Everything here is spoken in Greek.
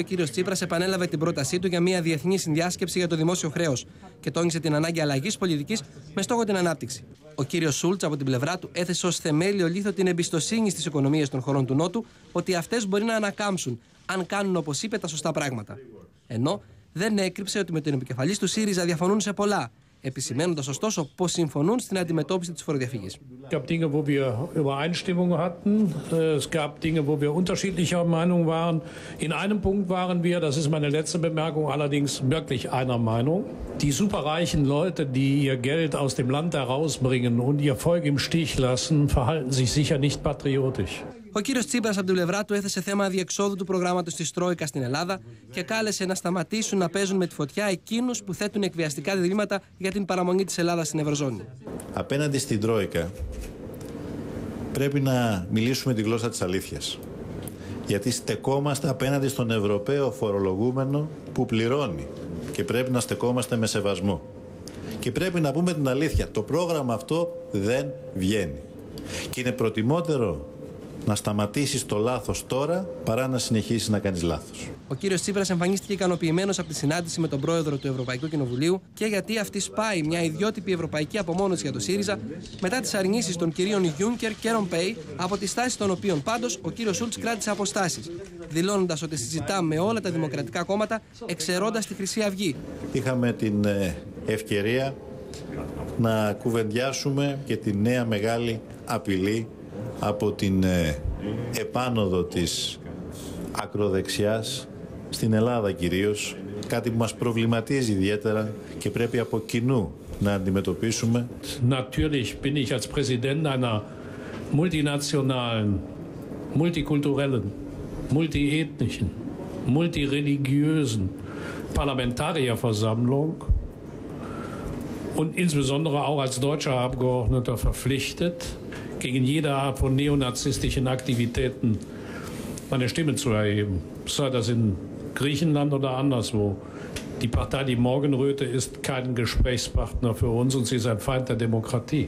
Ο κύριος Τσίπρας επανέλαβε την πρότασή του για μια διεθνή συνδιάσκεψη για το δημόσιο χρέος και τόνισε την ανάγκη αλλαγής πολιτικής με στόχο την ανάπτυξη. Ο κύριος Σούλτς, από την πλευρά του, έθεσε ως θεμέλιο λίθο την εμπιστοσύνη στις οικονομίες των χωρών του Νότου ότι αυτές μπορεί να ανακάμψουν, αν κάνουν, όπως είπε, τα σωστά πράγματα. Ενώ δεν έκρυψε ότι με τον επικεφαλής του ΣΥΡΙΖΑ διαφωνούν σε πολλά, επισημαίνοντας ωστόσο πως συμφωνούν στην αντιμετώπιση της φοροδιαφυγής. Es gab Dinge, wo wir Übereinstimmung hatten. Es gab Dinge, wo wir unterschiedlicher Meinung waren. In einem Punkt waren wir, das ist meine letzte Bemerkung, allerdings wirklich einer Meinung. Die superreichen Leute, die ihr Geld aus dem Land herausbringen und ihr Volk im Stich lassen, verhalten sich sicher nicht patriotisch. Ο κύριος Τσίπρας από την πλευρά του έθεσε θέμα διεξόδου του προγράμματος της Τρόικα στην Ελλάδα και κάλεσε να σταματήσουν να παίζουν με τη φωτιά εκείνους που θέτουν εκβιαστικά διλήμματα για την παραμονή της Ελλάδας στην Ευρωζώνη. Απέναντι στην Τρόικα πρέπει να μιλήσουμε τη γλώσσα της αλήθειας. Γιατί στεκόμαστε απέναντι στον Ευρωπαίο φορολογούμενο που πληρώνει και πρέπει να στεκόμαστε με σεβασμό. Και πρέπει να πούμε την αλήθεια, το πρόγραμμα αυτό δεν βγαίνει. Και είναι προτιμότερο να σταματήσεις το λάθος τώρα παρά να συνεχίσεις να κάνεις λάθος. Ο κύριος Τσίπρας εμφανίστηκε ικανοποιημένος από τη συνάντηση με τον πρόεδρο του Ευρωπαϊκού Κοινοβουλίου και γιατί αυτή σπάει μια ιδιότυπη ευρωπαϊκή απομόνωση για το ΣΥΡΙΖΑ μετά τις αρνήσεις των κυρίων Γιούνκερ και Ρομπέι, από τις στάσεις των οποίων πάντως ο κύριος Σούλτς κράτησε αποστάσεις, δηλώνοντας ότι συζητά με όλα τα δημοκρατικά κόμματα εξαιρώντας τη Χρυσή Αυγή. Είχαμε την ευκαιρία να κουβεντιάσουμε και τη νέα μεγάλη απειλή από την επάνωδο της ακροδεξιάς στην Ελλάδα κυρίως, κάτι που μας προβληματίζει ιδιαίτερα και πρέπει από κοινού να αντιμετωπίσουμε. Natürlich bin ich als Präsident einer multinationalen, multikulturellen, multiethnischen, multireligiösen Parlamentarierversammlung und insbesondere auch als deutscher Abgeordneter verpflichtet, gegen jede Art von neonazistischen Aktivitäten meine Stimme zu erheben. Sei das in Griechenland oder anderswo. Die Partei Die Morgenröte ist kein Gesprächspartner für uns und sie ist ein Feind der Demokratie.